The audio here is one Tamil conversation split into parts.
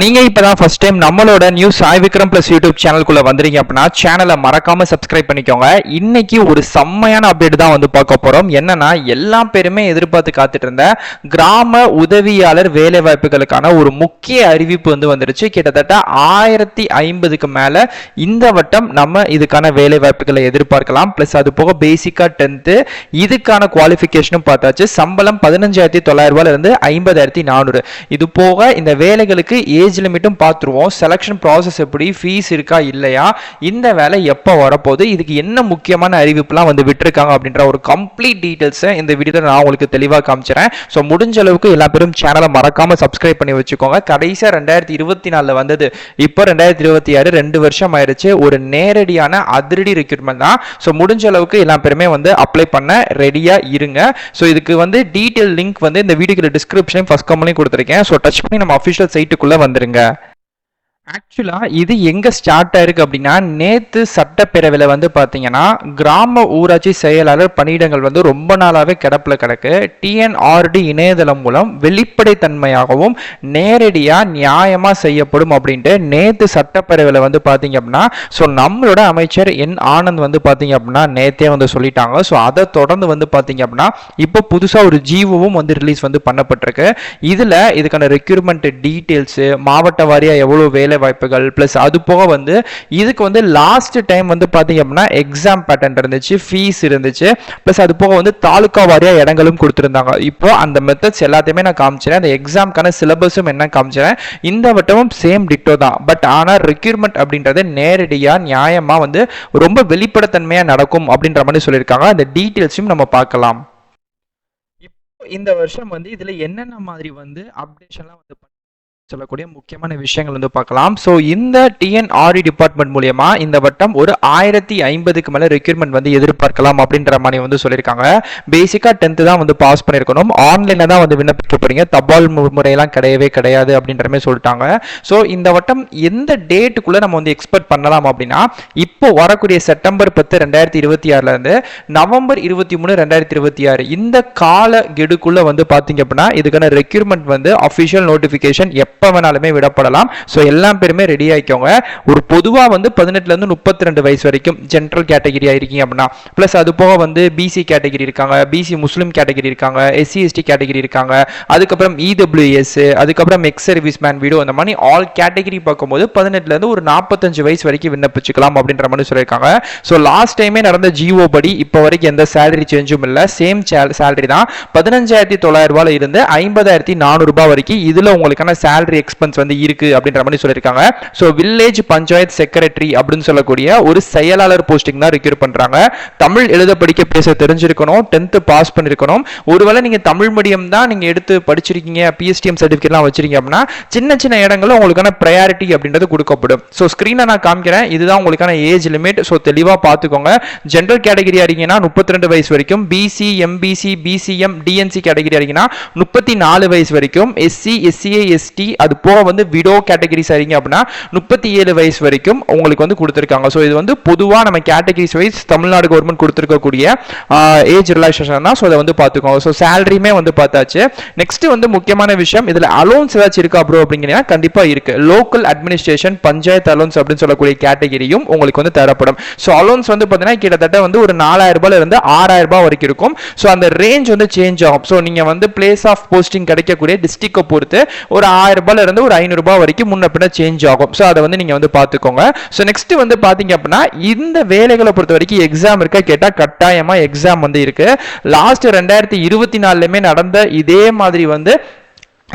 நீங்க இப்பதான் ஃபர்ஸ்ட் டைம் நம்மளோட new Sai Vikram plus YouTube சேனலுக்குள்ள வந்தீங்க அப்படின்னா சேனலை மறக்காம சப்ஸ்கிரைப் பண்ணிக்கோங்க. இன்னைக்கு ஒரு செம்மையான அப்டேட் தான் வந்து பார்க்க போறோம். என்னன்னா எல்லா பேருமே எதிர்பார்த்து காத்துட்டு இருந்த கிராம உதவியாளர் வேலை வாய்ப்புகளுக்கான ஒரு முக்கிய அறிவிப்பு வந்து வந்துருச்சு. கிட்டத்தட்ட 1050க்கு மேல இந்த வட்டம் நம்ம இதுக்கான வேலை வாய்ப்புகளை எதிர்பார்க்கலாம். பிளஸ் அது போக பேசிக்கா 10th இதுக்கான குவாலிஃபிகேஷனும் பார்த்தாச்சு. சம்பளம் 15,900 இருந்து 50,400. இது போக இந்த வேலைகளுக்கு ஏஜ் லிமிட்டும் பார்த்துருவோம். செலக்ஷன் ப்ராசஸ் எப்படி, ஃபீஸ் இருக்கா இல்லையா, இந்த வேலை எப்போ வரப்போகுது, இதுக்கு என்ன முக்கியமான அறிவிப்புலாம் வந்து விட்டுருக்காங்க அப்படின்ற ஒரு கம்ப்ளீட் டீட்டெயில்ஸை இந்த வீடியோவில் நான் உங்களுக்கு தெளிவாக காமிச்சிறேன். ஸோ முடிஞ்ச அளவுக்கு எல்லா பேரும் சேனலை மறக்காம சப்ஸ்கிரைப் பண்ணி வச்சுக்கோங்க. கடைசியாக 2024 வந்தது, இப்போ 2026 2 வருஷம் ஆயிடுச்சு. ஒரு நேரடியான அதிரடி ரெக்ரூட்மெண்ட் தான். ஸோ முடிஞ்ச அளவுக்கு எல்லா பேருமே வந்து அப்ளை பண்ண ரெடியா இருங்க. ஸோ இதுக்கு வந்து டீட்டெயில் லிங்க் வந்து இந்த வீடியோக்கு டிஸ்கிரிப்ஷன் ஃபர்ஸ்ட் கமெண்ட்லையும் கொடுத்துருக்கேன். ஸோ டச் பண்ணி நம்ம அஃபிஷியல் சைட்டுக்குள்ள வந்துருங்க. ஆக்சுவலா இது எங்க ஸ்டார்ட் ஆயிருக்கு அப்படின்னா, நேத்து சட்டப்பேரவையில் வந்து பாத்தீங்கன்னா கிராம ஊராட்சி செயலாளர் பணியிடங்கள் வந்து ரொம்ப நாளாவே கிடப்புல கிடக்கு. டிஎன்ஆர்டி இணையதளம் மூலம் வெளிப்படைத்தன்மையாகவும் நேரடியா நியாயமா செய்யப்படும் அப்படின்ட்டு நேத்து சட்டப்பேரவையில் வந்து பாத்தீங்க அப்படின்னா ஸோ நம்மளோட அமைச்சர் என் ஆனந்த் வந்து பாத்தீங்க அப்படின்னா நேத்தே வந்து சொல்லிட்டாங்க. ஸோ அதை தொடர்ந்து வந்து பாத்தீங்க அப்படின்னா இப்போ புதுசா ஒரு ஜிஓவும் வந்து ரிலீஸ் வந்து பண்ணப்பட்டிருக்கு. இதுக்கான ரெக்ரூட்மெண்ட் டீடைல்ஸ், மாவட்ட வாரியா எவ்வளவு வேலை வாய்ப்புகள், பிளஸ் அது போக வந்து இதுக்கு வந்து லாஸ்ட் டைம் வந்து பாத்தீங்க அப்படின்னா எக்ஸாம் பேட்டர்ன் இருந்துச்சு, ஃபீஸ் இருந்துச்சு, பிளஸ் அது போக வந்து தாலுகா வாரியா இடங்களும் கொடுத்திருந்தாங்க. இப்போ அந்த மெத்தட்ஸ் எல்லாத்தையுமே நான் காமிச்சேன். அந்த எக்ஸாம்க்கான சிலபஸும் என்ன காமிச்சேன். இந்த வட்டமும் சேம் டிக்டோ தான். பட் ஆனா ரெக்ரூட்மெண்ட் அப்படின்றது நேரடியா நியாயமா வந்து ரொம்ப வெளிப்படைத்தன்மையா நடக்கும் அப்படின்ற மாதிரி சொல்லியிருக்காங்க. அந்த டீடைல்ஸையும் நம்ம பார்க்கலாம். இப்போ இந்த வருஷம் வந்து இதுல என்னென்ன மாதிரி வந்து அப்டேஷன்லாம் வந்து சொல்லக்கூடிய முக்கியமான விஷயங்கள் வந்து பார்க்கலாம். ஸோ இந்த டிஎன்ஆர்இ டிபார்ட்மெண்ட் மூலியமா இந்த வட்டம் ஒரு 1050க்கு மேல ரெக்ரூட்மெண்ட் வந்து எதிர்பார்க்கலாம் அப்படின்ற மாதிரி வந்து சொல்லியிருக்காங்க. பேசிக்கா 10th தான் வந்து பாஸ் பண்ணிருக்கணும், ஆன்லைன்ல தான் வந்து விண்ணப்பிக்க போறீங்க, தபால் முறையெல்லாம் கிடையவே கிடையாது அப்படின்ற மாதிரி சொல்லிட்டாங்க. ஸோ இந்த வட்டம் எந்த டேட்டுக்குள்ள நம்ம வந்து எக்ஸ்பெக்ட் பண்ணலாம் அப்படின்னா, இப்போ வரக்கூடிய செப்டம்பர் 10 2026 இருந்து நவம்பர் 23 2026 இந்த கால கெடுக்குள்ள வந்து பாத்தீங்க அப்படின்னா இதுக்கான ரெக்ரூட்மெண்ட் வந்து அபிஷியல் நோட்டிபிகேஷன் எப்ப வேணாலுமே விடப்படலாம். சோ எல்லா பேருமே ரெடி ஆயிக்கோங்க. ஒரு பொதுவா வந்து 18ல இருந்து 32 வயசு வரைக்கும் ஜெனரல் கேட்டகரியா இருக்கீங்க அப்படின்னா, பிளஸ் அது போக வந்து பிசி கேட்டகரி இருக்காங்க, பிசி முஸ்லிம் கேட்டகரி இருக்காங்க, எஸ்சி எஸ்டி கேட்டகரி இருக்காங்க, அதுக்கப்புறம் இடபிள்யூஎஸ், அதுக்கப்புறம் எக்ஸ் சர்வீஸ் மேன் வீடியோ, அந்த மாதிரி ஆல் கேட்டகரி பார்க்கும்போது 18ல இருந்து ஒரு 45 வயசு வரைக்கும் விண்ணப்பிச்சுக்கலாம் அப்படின்ற மாதிரி சொல்லியிருக்காங்க. ஸோ லாஸ்ட் டைமே நடந்த ஜிஓ படி இப்போ வரைக்கும் எந்த சேலரி சேஞ்சும் இல்லை, சேம் சேலரி தான். 15,900 இருந்து 50,400 வரைக்கும் இதுல உங்களுக்கான சேலரி எக்ஸ்பென்ஸ் வந்து இருக்கு அப்படின்ற மாதிரி சொல்லியிருக்காங்க. சோ வில்லேஜ் பஞ்சாயத்து செக்ரட்டரி அப்படின்னு சொல்லக்கூடிய ஒரு செயலாளர் போஸ்டிங் தான் ரெக்ரூட் பண்றாங்க. தமிழ் எழுத படிக்க பேச தெரிஞ்சிருக்கணும், 10th பாஸ் பண்ணிருக்கணும். ஒருவேளை நீங்க தமிழ் மீடியம் தான் நீங்க எடுத்து படிச்சிருக்கீங்க, பிஎஸ்டிஎம் சர்டிபிகேட்லாம் வச்சிருக்கீங்க அப்படின்னா சின்ன சின்ன இடங்களும் உங்களுக்கான ப்ரையாரிட்டி அப்படின்றது கொடுக்கப்படும். ஸோ ஸ்கிரீனை நான் காமிக்கிறேன், இதுதான் உங்களுக்கான ஏஜ் லிமிட். ஸோ தெளிவா பார்த்துக்கோங்க. ஜெனரல் கேட்டகரி இருக்கீங்கன்னா 32 வயசு வரைக்கும், BC MBC BCM DNC category இருக்கீங்கன்னா 34 வயசு வரைக்கும், எஸ்சி எஸ்சிஏ எஸ்டி அது போக வந்து விடோ கேட்டகரி சரிங்க அப்படின்னா 37 வயசு வரைக்கும் உங்களுக்கு வந்து கொடுத்திருக்காங்க. ஸோ இது வந்து பொதுவா நம்ம கேட்டகரிஸ் வைஸ் தமிழ்நாடு கவர்மெண்ட் கொடுத்திருக்கக்கூடிய ஏஜ் ரிலாக்சேஷன் தான். ஸோ அதை வந்து பார்த்துக்கோங்க. ஸோ சேலரியுமே வந்து பார்த்தாச்சு. நெக்ஸ்ட் வந்து முக்கியமான விஷயம், இதுல அலோன்ஸ் ஏதாச்சும் இருக்கா ப்ரோ அப்படிங்கிறீங்கன்னா கண்டிப்பா இருக்கு. லோக்கல் அட்மினிஸ்ட்ரேஷன் பஞ்சாயத்து அலோன்ஸ் அப்படின்னு சொல்லக்கூடிய கேட்டகரியும் உங்களுக்கு வந்து தரப்படும். ஸோ அலோன்ஸ் வந்து பார்த்தீங்கன்னா கிட்டத்தட்ட வந்து ஒரு 4,000 இருந்து 6,000 வரைக்கும் இருக்கும். ஸோ அந்த ரேஞ்ச் வந்து சேஞ்ச் ஆகும். ஸோ நீங்க வந்து பிளேஸ் ஆஃப் போஸ்டிங் கிடைக்கக்கூடிய டிஸ்ட்ரிக்டை பொறுத்து ஒரு 1000 இருந்து ஒரு 500 வரைக்கும் முன்ன பின்ன சேஞ்ச் ஆகும். சோ அதை வந்து நீங்க வந்து பாத்துக்கோங்க. சோ நெக்ஸ்ட் வந்து பாத்தீங்க அப்படின்னா இந்த வேலைகளை பொறுத்த வரைக்கும் எக்ஸாம் இருக்கா கேட்டா கட்டாயமா எக்ஸாம் வந்து இருக்கு. லாஸ்ட் 2024 நடந்த இதே மாதிரி வந்து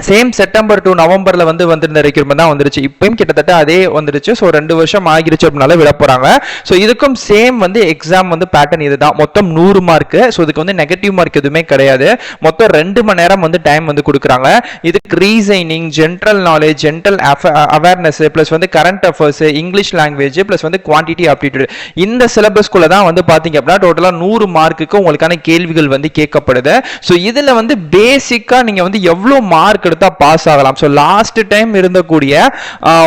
சேம் செப்டம்பர் டு நவம்பர்ல வந்து வந்திருந்த ரெக்ரூட்மெண்ட் தான் வந்துருச்சு. இப்பயும் கிட்டத்தட்ட அதே வந்துருச்சு. ஸோ 2 வருஷம் ஆகிருச்சு அப்படினால விட போறாங்க. ஸோ இதுக்கும் சேம் வந்து எக்ஸாம் வந்து பேட்டர்ன் இதுதான். மொத்தம் 100 மார்க். ஸோ இதுக்கு வந்து நெகட்டிவ் மார்க் எதுவுமே கிடையாது. மொத்தம் 2 மணி நேரம் வந்து டைம் வந்து கொடுக்குறாங்க. இதுக்கு reasoning, general knowledge, general awareness, plus வந்து current affairs, English language, plus வந்து குவான்டிட்டி ஆப்டிடியூட், இந்த சிலபஸ்குள்ள தான் வந்து பாத்தீங்க அப்படின்னா டோட்டலா 100 மார்க்குக்கு உங்களுக்கான கேள்விகள் வந்து கேட்கப்படுது. ஸோ இதுல வந்து பேசிக்கா நீங்க வந்து எவ்வளவு மார்க் மார்க் எடுத்தா பாஸ் ஆகலாம். ஸோ லாஸ்ட் டைம் இருந்தக்கூடிய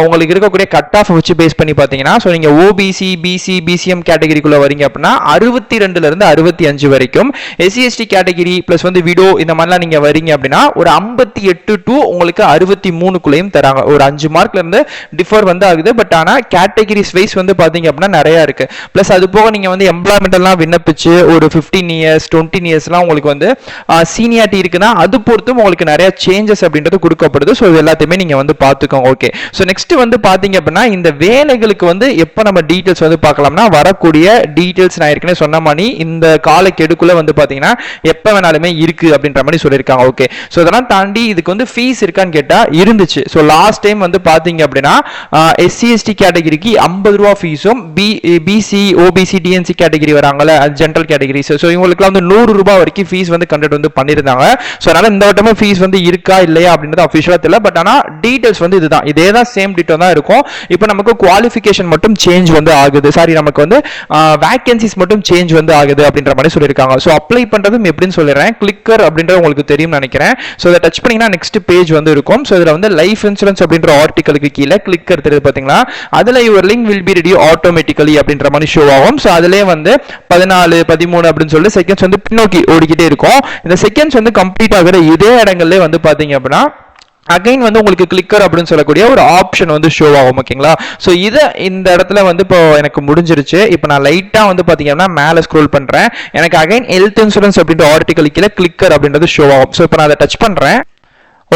உங்களுக்கு இருக்கக்கூடிய கட் ஆஃப் வச்சு பேஸ் பண்ணி பார்த்தீங்கன்னா, ஸோ நீங்க ஓபிசி, பிசி, பிசிஎம் கேட்டகரிக்குள்ள வரீங்க அப்படின்னா 62 இருந்து 65 வரைக்கும், எஸ்சி எஸ்டி கேட்டகரி பிளஸ் வந்து விடோ இந்த மாதிரிலாம் நீங்க வரீங்க அப்படின்னா ஒரு 58 டு உங்களுக்கு 63க்குள்ளேயும் தராங்க. ஒரு 5 மார்க்ல இருந்து டிஃபர் வந்து ஆகுது. பட் ஆனா கேட்டகரிஸ் வைஸ் வந்து பாத்தீங்க அப்படின்னா நிறைய இருக்கு. பிளஸ் அது போக நீங்க வந்து எம்ப்ளாய்மெண்ட் எல்லாம் விண்ணப்பிச்சு ஒரு 15 இயர்ஸ் 20 இயர்ஸ்லாம் உங்களுக்கு வந்து சீனியாரிட்டி இருக்குன்னா அது பொறுத்தும் உங்களுக்கு நிறைய சேஞ்சஸ் அப்படின்றது கொடுக்கப்படுது. ஸோ இது எல்லாத்தையுமே நீங்க வந்து பார்த்துக்கோங்க. ஓகே, ஸோ நெக்ஸ்ட் வந்து பாத்தீங்க அப்படின்னா இந்த வேலைகளுக்கு வந்து எப்போ நம்ம டீடைல்ஸ் வந்து பார்க்கலாம்னா, வரக்கூடிய டீடைல்ஸ் நான் ஏற்கனவே சொன்ன மாதிரி இந்த காலக்கெடுக்குள்ள வந்து பாத்தீங்கன்னா எப்போ வேணாலுமே இருக்கு அப்படின்ற மாதிரி சொல்லியிருக்காங்க. ஓகே, ஸோ இதெல்லாம் தாண்டி இதுக்கு வந்து ஃபீஸ் இருக்கான்னு கேட்டா இருந்துச்சு. ஸோ லாஸ்ட் டைம் வந்து பாத்தீங்க அப்படின்னா எஸ்சி எஸ்டி கேட்டகரிக்கு 50 ரூபா ஃபீஸும், பிசி ஓபிசி டிஎன்சி கேட்டகரி வராங்கல்ல ஜென்ரல் கேட்டகரிஸ், ஸோ இவங்களுக்குலாம் வந்து 100 ரூபாய் வரைக்கும் ஃபீஸ் வந்து கண்டக்ட் வந்து பண்ணியிருந்தாங்க. ஸோ அதனால இந்த வட்டமும் ஃபீஸ் வந்து இருக்கா இல்லையா அப்படின்றது அஃபிஷியலாக தெரியல. பட் ஆனால் டீடைல்ஸ் வந்து இதுதான், இதே தான் சேம் டீட்டெயில் தான் இருக்கும். இப்போ நமக்கு குவாலிஃபிகேஷன் மட்டும் சேஞ்ச் வந்து ஆகுது, சாரி நமக்கு வந்து வேகன்சிஸ் மட்டும் சேஞ்ச் வந்து ஆகுது அப்படின்ற மாதிரி சொல்லியிருக்காங்க. ஸோ அப்ளை பண்றதும் எப்படின்னு சொல்லிடுறேன். கிளிக்கர் அப்படின்றது உங்களுக்கு தெரியும் நினைக்கிறேன். ஸோ இதை டச் பண்ணீங்கன்னா நெக்ஸ்ட் பேஜ் வந்து இருக்கும். ஸோ இதில் வந்து லைஃப் இன்சூரன்ஸ் அப்படின்ற ஆர்டிகலுக்கு கீழே கிளிக்கர் தெரியுது பார்த்தீங்களா, அதில் your link will be ready automatically அப்படின்ற மாதிரி ஷோ ஆகும். ஸோ அதிலே வந்து 14 13 அப்படின்னு சொல்லி செகண்ட்ஸ் வந்து பின்னோக்கி ஓடிக்கிட்டே இருக்கும். இந்த செகண்ட்ஸ் வந்து கம்ப்ளீட் ஆகிற இதே இடங்கள்ல வந்து பாத்தீங்க அப்படின்னா அகைன் வந்து உங்களுக்கு கிளிக்கர் அப்படின்னு சொல்லக்கூடிய ஒரு ஆப்ஷன் வந்து ஷோ ஆகும். ஓகேங்களா, ஸோ இதை இந்த இடத்துல வந்து இப்போ எனக்கு முடிஞ்சிருச்சு. இப்போ நான் லைட்டா வந்து பாத்தீங்கன்னா மேலே ஸ்க்ரோல் பண்றேன், எனக்கு அகைன் ஹெல்த் இன்சூரன்ஸ் அப்படின்ற ஆர்டிகல் கீழே கிளிக்கர் அப்படின்றது ஷோ ஆகும். ஸோ இப்போ நான் அதை டச் பண்றேன்.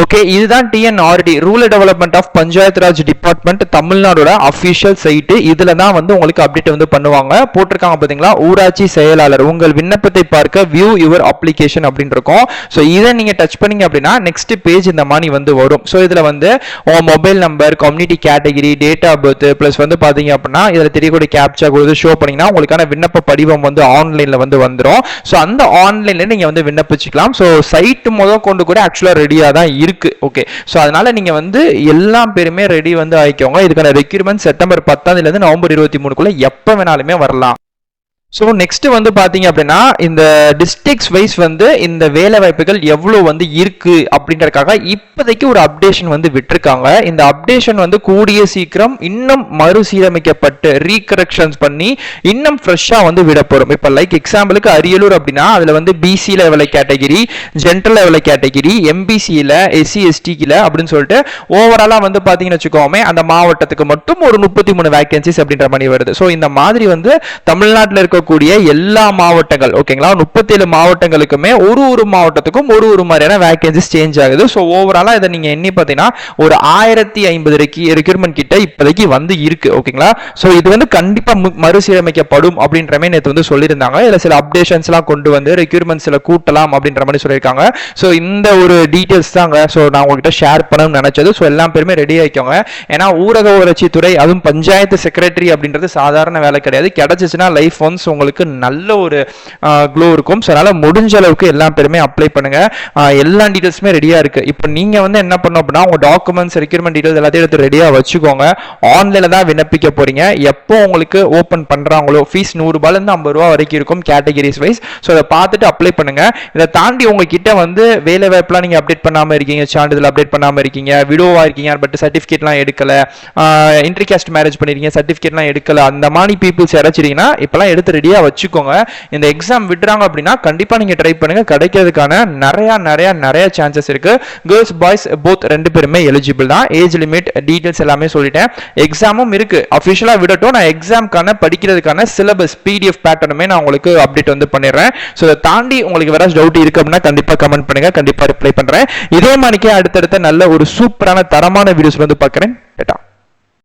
ஓகே, இதுதான் TNRD rural development of Panchayat Raj department தமிழ்நாடோட அஃபிஷியல் சைட்டு. இதுல தான் வந்து உங்களுக்கு அப்டேட் வந்து பண்ணுவாங்க. போட்டிருக்காங்க பாத்தீங்களா, ஊராட்சி செயலாளர் உங்கள் விண்ணப்பத்தை பார்க்க வியூ யுவர் அப்ளிகேஷன் அப்படின்னு இருக்கும். ஸோ இதை நீங்க டச் பண்ணீங்க அப்படின்னா நெக்ஸ்ட் பேஜ் இந்த மாதிரி வந்து வரும். ஸோ இதுல வந்து உங்க mobile number, community category, date of birth plus வந்து பாத்தீங்க அப்படின்னா இதுல தெரியக்கூடிய கேப்சா கொடுத்து ஷோ பண்ணீங்கன்னா உங்களுக்கான விண்ணப்ப படிவம் வந்து ஆன்லைன்ல வந்து வந்துடும். ஸோ அந்த ஆன்லைன்ல நீங்க வந்து விண்ணப்பிச்சுக்கலாம். ஸோ சைட் முதல் கொண்டு கூட ஆக்சுவலா ரெடியா தான் இருக்கு. ஓகே, சோ அதனால நீங்க வந்து எல்லா பேருமே ரெடி வந்து ஆயிக்கோங்க. இதுக்கான ரெக்ரூட்மெண்ட் செப்டம்பர் 10 இருந்து நவம்பர் 23க்குள்ள எப்ப வேணாலுமே வரலாம். ஸோ நெக்ஸ்ட் வந்து பார்த்தீங்க அப்படின்னா இந்த டிஸ்ட்ரிக்ட்ஸ் வைஸ் வந்து இந்த வேலை வாய்ப்புகள் எவ்வளோ வந்து இருக்கு அப்படின்றதுக்காக இப்போதைக்கு ஒரு அப்டேஷன் வந்து விட்டுருக்காங்க. இந்த அப்டேஷன் வந்து கூடிய சீக்கிரம் இன்னும் மறுசீரமைக்கப்பட்டு ரீகரெக்ஷன்ஸ் பண்ணி இன்னும் ஃப்ரெஷ்ஷாக வந்து விட போகிறோம். இப்போ லைக் எக்ஸாம்பிளுக்கு அரியலூர் அப்படின்னா அதில் வந்து பிசியில் எவ்வளோ கேட்டகிரி, ஜென்ரல் எவ்வளோ கேட்டகிரி, எம்பிசியில், எஸ்சி எஸ்டிக்கில் அப்படின்னு சொல்லிட்டு ஓவராலாக வந்து பார்த்தீங்கன்னு வச்சுக்கோமே அந்த மாவட்டத்துக்கு மட்டும் ஒரு 33 வேகன்சிஸ் அப்படின்ற மாதிரி வருது. ஸோ இந்த மாதிரி வந்து தமிழ்நாட்டில் இருக்க கூடிய எல்லா மாவட்டங்கள் ஓகேங்களா 37 மாவட்டங்களுக்குமே ஒரு மாவட்டத்துக்கும் ஒரு மாதிரியான வேகன்சிஸ் சேஞ்ச் ஆகுது. ஸோ ஓவராலா இதை நீங்க எண்ணி பார்த்தீங்கன்னா ஒரு 1050 ரெக்ரூட்மெண்ட் கிட்ட இப்போதைக்கு வந்து இருக்கு. ஓகேங்களா, ஸோ இது வந்து கண்டிப்பா மறுசீரமைக்கப்படும் அப்படின்ற மாதிரி நேற்று வந்து சொல்லியிருந்தாங்க. இதுல சில அப்டேஷன்ஸ் எல்லாம் கொண்டு வந்து ரெக்ரூட்மெண்ட் சில கூட்டலாம் அப்படின்ற மாதிரி சொல்லியிருக்காங்க. ஸோ இந்த ஒரு டீடைல்ஸ் தாங்க ஸோ நான் உங்ககிட்ட ஷேர் பண்ணணும்னு நினைச்சது. ஸோ எல்லா பேருமே ரெடி ஆயிக்கோங்க. ஏன்னா ஊரக வளர்ச்சி துறை அதுவும் பஞ்சாயத்து செக்ரட்டரி அப்படின்றது சாதாரண வேலை கிடையாது. கிடைச்சிச்சுன்னா லைஃப் ஒன்ஸ் உங்களுக்கு நல்ல ஒரு க்ளோ இருக்கும். ஸோ அதனால முடிஞ்ச அளவுக்கு எல்லா பேருமே அப்ளை பண்ணுங்க. எல்லா டீடைல்ஸுமே ரெடியா இருக்கு. இப்போ நீங்க வந்து என்ன பண்ணணும் அப்படின்னா உங்க டாக்குமெண்ட்ஸ், ரெக்ரூட்மெண்ட் டீடைல்ஸ் எல்லாத்தையும் எடுத்து ரெடியா வச்சுக்கோங்க. ஆன்லைன்ல தான் விண்ணப்பிக்க போறீங்க. எப்போ உங்களுக்கு ஓபன் பண்றாங்களோ ஃபீஸ் 100 ரூபாயில இருந்து 50 ரூபாய் வரைக்கும் இருக்கும் கேட்டகரிஸ் வைஸ். ஸோ அதை பார்த்துட்டு அப்ளை பண்ணுங்க. இதை தாண்டி உங்ககிட்ட வந்து வேலை வாய்ப்புலாம் நீங்க அப்டேட் பண்ணாம இருக்கீங்க, சான்றிதழ் அப்டேட் பண்ணாம இருக்கீங்க, விடோவா இருக்கீங்க, பட் சர்டிபிகேட்லாம் எடுக்கல, இன்டர்காஸ்ட் மேரேஜ் பண்ணிருக்கீங்க, சர்டிபிகேட்லாம் எடுக்கல, அந்த மாதிரி பீப்புள்ஸ் யாராச்சும் இப்பெல்லாம் எடுத்து ரெடியா வச்சுக்கோங்க. இந்த எக்ஸாம் விடுறாங்க அப்படின்னா கண்டிப்பா நீங்க ட்ரை பண்ணுங்க. கிடைக்கிறதுக்கான நிறைய சான்சஸ் இருக்கு. கேர்ள்ஸ் பாய்ஸ் போத் ரெண்டு பேருமே எலிஜிபிள் தான். ஏஜ் லிமிட் டீடைல்ஸ் எல்லாமே சொல்லிட்டேன். எக்ஸாமும் இருக்கு. அபிஷியலா விடட்டும், நான் எக்ஸாம்க்கான படிக்கிறதுக்கான சிலபஸ் PDF பேட்டர்னுமே நான் உங்களுக்கு அப்டேட் வந்து பண்ணிடுறேன். ஸோ இதை தாண்டி உங்களுக்கு வேற டவுட் இருக்கு அப்படின்னா கண்டிப்பா கமெண்ட் பண்ணுங்க, கண்டிப்பா ரிப்ளை பண்றேன். இதே மாதிரிக்கே அடுத்தடுத்த நல்ல ஒரு சூப்பரான தரமான வீடியோஸ் வந்து பார்க்குறேன்.